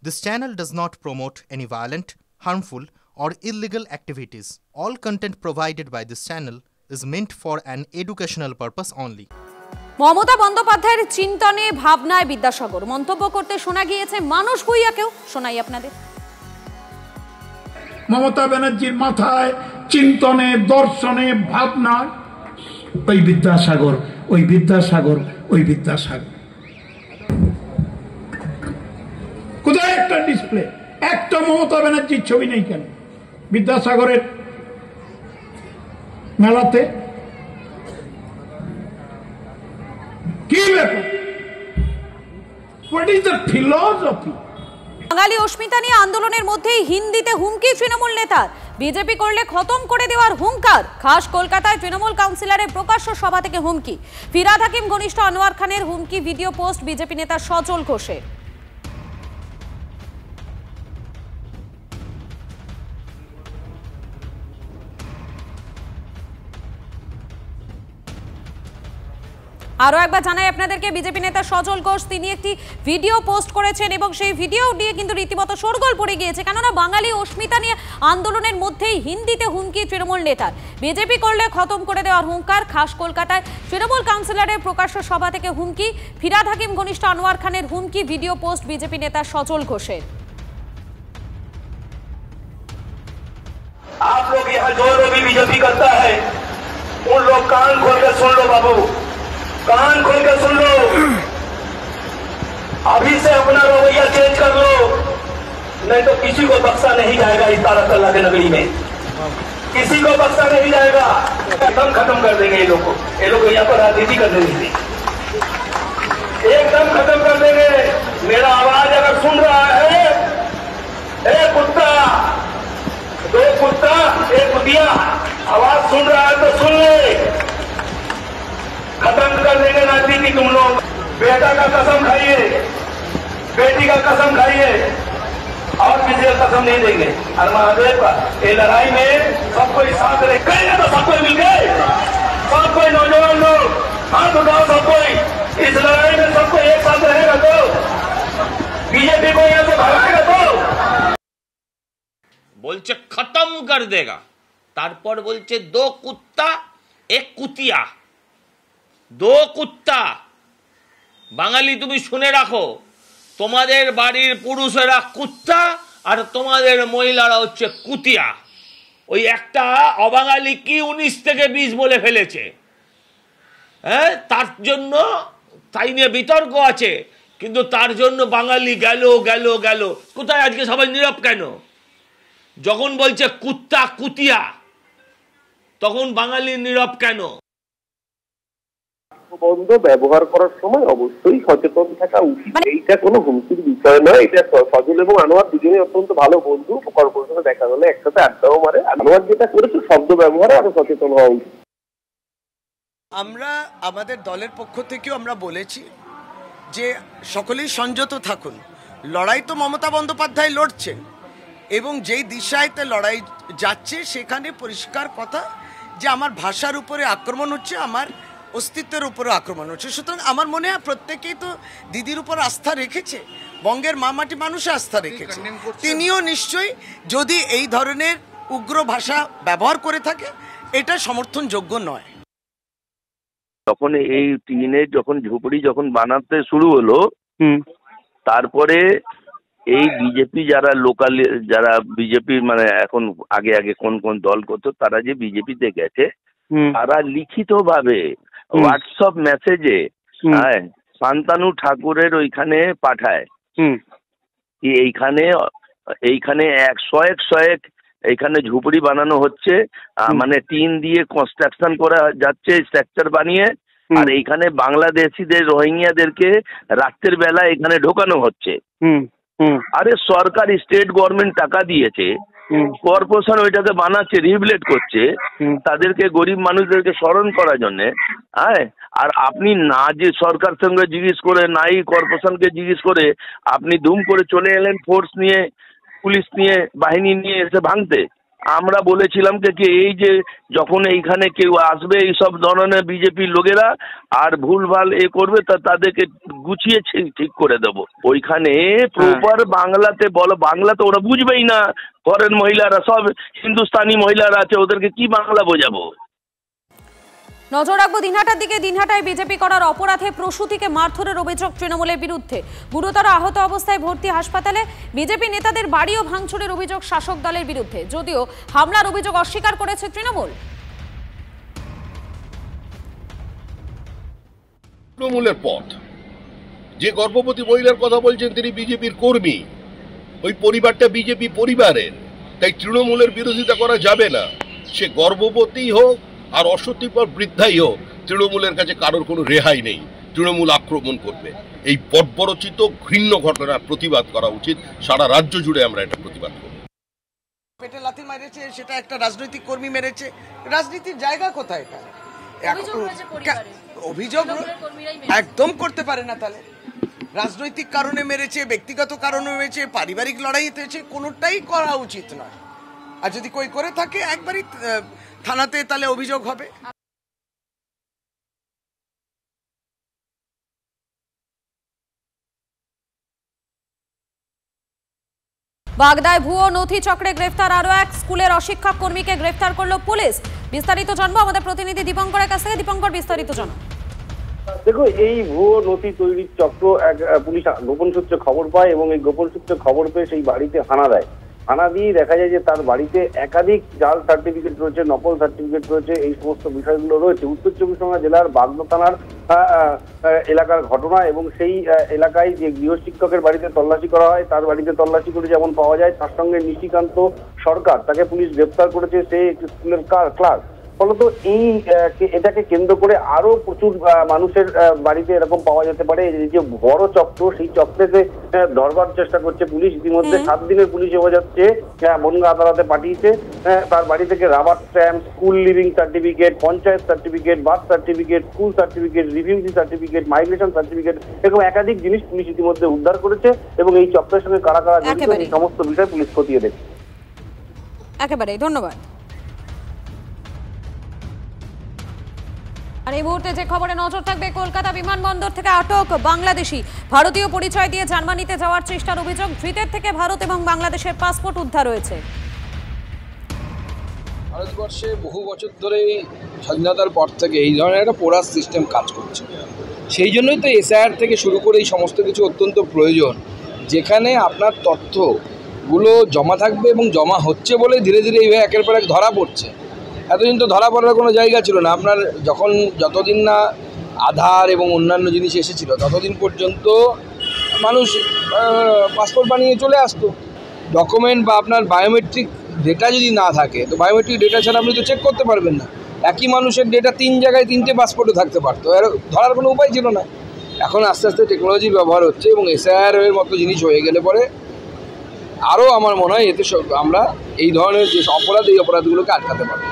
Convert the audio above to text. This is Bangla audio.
This channel does not promote any violent, harmful, or illegal activities. All content provided by this channel is meant for an educational purpose only. Mamata বন্দ্যোপাধ্যায়ের চিন্তনে ভাবনায় বিদ্যাসাগর মন্তব্য করতে শোনা গিয়েছে মানুষ ভূঁইয়াকেও। শোনাই আপনাদের। মমতা ব্যানার্জির মাথায় চিন্তনে দর্শনে ভাবনায় ওই বিদ্যাসাগর ওই বিদ্যাসাগর ওই বিদ্যাসাগর। কোথায় একটা ডিসপ্লে, একটা মমতা ব্যানার্জির ছবি নেই কেন বিদ্যাসাগরের মেলাতে? কি ব্যাপার? What is the philosophy? বাঙালি অস্মিতা নিয়ে আন্দোলনের মধ্যেই হিন্দিতে হুমকি তৃণমূল নেতার। বিজেপি করলে খতম করে দেওয়ার হুঙ্কার। খাস কলকাতায় তৃণমূল কাউন্সিলরের প্রকাশ্য সভা থেকে হুমকি। ফিরহাদ হাকিম ঘনিষ্ঠ আনোয়ার খানের হুমকি ভিডিও পোস্ট বিজেপি নেতা সজল ঘোষের। আরো একবার জানাই আপনাদেরকে, বিজেপি নেতা সজল ঘোষ তিনি একটি ভিডিও পোস্ট করেছেন এবং সেই ভিডিও নিয়ে কিন্তু রীতিমতো শোরগোল পড়ে গিয়েছে, কেননা বাঙালি অস্মিতা নিয়ে আন্দোলনের মধ্যেই হিন্দিতে হুমকি তৃণমূল নেতার। বিজেপি করলে খতম করে দেওয়ার হুঙ্কার। খাস কলকাতায় তৃণমূল কাউন্সিলরের প্রকাশ্য সভা থেকে হুমকি। ফিরহাদ হাকিম ঘনিষ্ঠ আনোয়ার খানের হুমকি ভিডিও পোস্ট বিজেপি নেতা সজল ঘোষের। आप लोग यहाँ जो लोग भी बीजेपी करता है उन लोग कान खोल कर सुन लो बाबू, कान खोल कर सुन लो। अभी से अपना रवैया चेंज कर लो, नहीं तो किसी को बख्शा नहीं जाएगा इस तारक अल्लाह के नगरी में। किसी को बख्शा नहीं जाएगा। एकदम खत्म कर देंगे ये लोग को। ये लोग यहाँ पर राजनीति करने नहीं देंगे, एकदम खत्म कर देंगे। मेरा आवाज अगर सुन रहा है, ए कुत्ता, दो कुत्ता एक कुतिया, आवाज सुन रहा है तो सुन ले। खत्म कर देंगे राजनीति तुम लोग। बेटा का कसम खाइए, बेटी का कसम खाइए, और किसी का कसम नहीं देंगे। और महादेव का ये लड़ाई में सब कोई साथ रहे, कहेंगे तो सब कोई मिल गए, सब कोई नौजवान लोग हाथ उठाओ, सब कोई इस लड़ाई में सबको एक साथ रहेगा तो बीजेपी को यहाँ से भगाएगा तो। বলছে খতম কর দেগা, তারপর বলছে দো কুত্তা এক কুতিয়া, দো কুত্তা। বাঙালি তুমি শুনে রাখো, তোমাদের বাড়ির পুরুষেরা কুত্তা আর তোমাদের মহিলারা হচ্ছে কুতিয়া। ওই একটা অবাঙালি কি 19 থেকে 20 বলে ফেলেছে, হ্যাঁ, তার জন্য তাই নিয়ে বিতর্ক আছে, কিন্তু তার জন্য বাঙালি গেল গেল গেল। কোথায় আজকে সবাই নীরব কেন? যখন বলছে কুত্তা কুতিয়া তখন বাঙালি নীরব কেন? বন্ধ ব্যবহার করার সময় অবশ্যই সচেতন থাকা উচিত। এইটা কোনো হুমকির বিষয় নয়। এটা সজল এবং আনোয়ার দুজনেই অত্যন্ত ভালো বন্ধু। কর্পোরেশনে দেখা গেলে একসাথে আড্ডাও মারে। আনোয়ার যেটা করেছে শব্দ ব্যবহারে আরো সচেতন হওয়া উচিত। আমরা আমাদের দলের পক্ষ থেকেও আমরা বলেছি যে সকলেই সংযত থাকুন। লড়াই তো মমতা বন্দ্যোপাধ্যায় লড়ছেন এবং যেই দিশায়তে লড়াই যাচ্ছে সেখানে পরিষ্কার কথা যে আমার ভাষার উপরে আক্রমণ হচ্ছে, আমার অস্তিত্বের উপরে আক্রমণ হচ্ছে। সুতরাং আমার মনে হয় প্রত্যেকেই তো দিদির উপর আস্থা রেখেছে, বঙ্গের মামাটি মানুষে আস্থা রেখেছে। তিনিও নিশ্চয়ই যদি এই ধরনের উগ্র ভাষা ব্যবহার করে থাকে এটা সমর্থনযোগ্য নয়। তখন এই টিনের যখন ঝুপড়ি যখন বানাতে শুরু হলো, তারপরে এই বিজেপি যারা লোকাল, যারা বিজেপি মানে এখন আগে আগে কোন কোন দল করতো, তারা যে বিজেপিতে গেছে, তারা লিখিত ভাবে হোয়াটসঅ্যাপ মেসেজে শান্তানু ঠাকুরের ওইখানে পাঠায় কি এইখানে 100 এইখানে ঝুপড়ি বানানো হচ্ছে, মানে টিন দিয়ে কনস্ট্রাকশন করা যাচ্ছে স্ট্রাকচার বানিয়ে, আর এইখানে বাংলাদেশিদের রোহিঙ্গাদেরকে রাত্রের বেলা এখানে ঢোকানো হচ্ছে। আরে সরকার স্টেট গভর্নমেন্ট টাকা দিয়েছে, কর্পোরেশন ওইটাকে বানাচ্ছে, রিহ্যাবিলিটেট করছে তাদেরকে, গরিব মানুষদেরকে স্মরণ করার জন্য। হ্যাঁ, আর আপনি না যে সরকার সঙ্গে জিজ্ঞেস করে, নাই কর্পোরেশনকে জিজ্ঞেস করে আপনি ধুম করে চলে এলেন ফোর্স নিয়ে, পুলিশ নিয়ে, বাহিনী নিয়ে এসে ভাঙতে। আমরা বলেছিলাম কি এই যে যখন এইখানে কেউ আসবে এইসব ধরনের বিজেপির লোকেরা আর ভুলভাল করবে তাদেরকে গুছিয়ে ঠিক করে দেব। ওইখানে প্রপার বাংলাতে বলো, বাংলা তো ওরা বুঝবেই না, ফরেন মহিলারা সব হিন্দুস্তানি মহিলারা আছে, ওদেরকে কি বাংলা বোঝাবো? নজর রাখবো দিনহাটার দিকে। দিনহাটায় বিজেপি করার অপরাধে প্রসূতিকে মারধরের অভিযোগ তৃণমূলের বিরুদ্ধে। গুরুতর আহত অবস্থায় ভর্তি হাসপাতালে। বিজেপি নেতাদের বাড়িও ভাঙচুরের অভিযোগ শাসক দলের বিরুদ্ধে, যদিও হামলার অভিযোগ অস্বীকার করেছে তৃণমূল। তৃণমূলের পথ, যে গর্ভবতী মহিলার কথা বলছেন তিনি বিজেপির কর্মী, ওই পরিবারটা বিজেপি পরিবারের, তাই তৃণমূলের বিরোধিতা করা যাবে না। সে গর্ভবতী হোক আর অসত্যিপর বৃদ্ধাই হোক, তৃণমূলের কাছে কারোর কোনো রেহাই নেই। তৃণমূল আক্রমণ করবে। এই বর্বরচিত ঘৃণ্য ঘটনার প্রতিবাদ করা উচিত। সারা রাজ্য জুড়ে আমরা এটা প্রতিবাদ করব। পেটে লাথি মেরেছে, সেটা একটা রাজনৈতিক কর্মী মেরেছে। রাজনীতির জায়গা কোথায়? এটা অভিযোগ একদম করতে পারে না। তাহলে রাজনৈতিক কারণে মেরেছে, ব্যক্তিগত কারণে মেরেছে, পারিবারিক লড়াইতে হয়েছে, কোনোটাই করা উচিত নয়। আর যদি কই করে থাকে একবারই থানাতে তাহলে অভিযোগ হবে। বাগদায় ভুয়ো নথি চক্রে গ্রেফতার আরো এক স্কুলের অশিক্ষক কর্মীকে গ্রেফতার করলো পুলিশ। বিস্তারিত জানবো আমাদের প্রতিনিধি দীপঙ্করের কাছ থেকে। দীপঙ্কর, বিস্তারিত জানো। দেখো, এই ভুয়ো নথি তৈরির চক্র পুলিশ গোপন সূত্রে খবর পায় এবং এই গোপন সূত্রে খবর পেয়ে সেই বাড়িতে হানা দেয়। হানা দিয়ে দেখা যায় যে তার বাড়িতে একাধিক জাল সার্টিফিকেট রয়েছে, নকল সার্টিফিকেট রয়েছে, এই সমস্ত বিষয়গুলো রয়েছে। উত্তর চব্বিশ পরগনা জেলার বাগদা থানার এলাকার ঘটনা এবং সেই এলাকায় যে গৃহশিক্ষকের বাড়িতে তল্লাশি করা হয়, তার বাড়িতে তল্লাশি করে যেমন পাওয়া যায়, তার সঙ্গে নিশিকান্ত সরকার, তাকে পুলিশ গ্রেফতার করেছে। সে একটি স্কুলের ক্লার্ক। ফলত এটাকে কেন্দ্র করে আরো প্রচুর মানুষের বাড়িতে এরকম পাওয়া যেতে পারে। এই যে বড় চক্র, সেই চক্রকে ধরবার চেষ্টা করছে পুলিশ। ইতিমধ্যে 7 দিনের পুলিশ হেফাজতে বনগাঁ আদালতে পাঠিয়েছে। তার বাড়ি থেকে rubber stamp, school living certificate, panchayat certificate, birth certificate, school certificate, refugee certificate, migration certificate, এরকম একাধিক জিনিস পুলিশ ইতিমধ্যে উদ্ধার করেছে এবং এই চক্রের সঙ্গে কারা কারা জড়িত এই সমস্ত বিষয় পুলিশ খতিয়ে দেখছে। একেবারে ধন্যবাদ। আর এই মুহূর্তে যে খবরে নজর থাকবে, কলকাতা বিমানবন্দর থেকে আটক বাংলাদেশি। ভারতীয় পরিচয় দিয়ে জার্মানিতে যাওয়ার চেষ্টার অভিযোগ। ধৃতের থেকে ভারত এবং বাংলাদেশের পাসপোর্ট উদ্ধার হয়েছে। ভারতবর্ষে বহু বছর ধরে স্বাধীনতার পর থেকে এই ধরনের একটা পোরাস সিস্টেম কাজ করছে। সেই জন্যই তো এসআইআর থেকে শুরু করে এই সমস্ত কিছু অত্যন্ত প্রয়োজন, যেখানে আপনার তথ্যগুলো জমা থাকবে এবং জমা হচ্ছে বলে ধীরে ধীরে এইভাবে একের পর এক ধরা পড়ছে। এতদিন তো ধরা পড়ার কোনো জায়গা ছিল না। আপনার যতদিন না আধার এবং অন্যান্য জিনিস এসেছিল ততদিন পর্যন্ত মানুষ পাসপোর্ট বানিয়ে চলে আসতো। ডকুমেন্ট বা আপনার বায়োমেট্রিক ডেটা যদি না থাকে, তো বায়োমেট্রিক ডেটা ছাড়া আপনি তো চেক করতে পারবেন না। একই মানুষের ডেটা 3 জায়গায় 3টে পাসপোর্টে থাকতে পারতো, এর ধরার কোনো উপায় ছিল না। এখন আস্তে আস্তে টেকনোলজির ব্যবহার হচ্ছে এবং এসআইআর এর মতো জিনিস হয়ে গেলে পরে আরও আমার মনে হয় এতে আমরা এই ধরনের যে অপরাধ, এই অপরাধগুলোকে আটকাতে পারবো।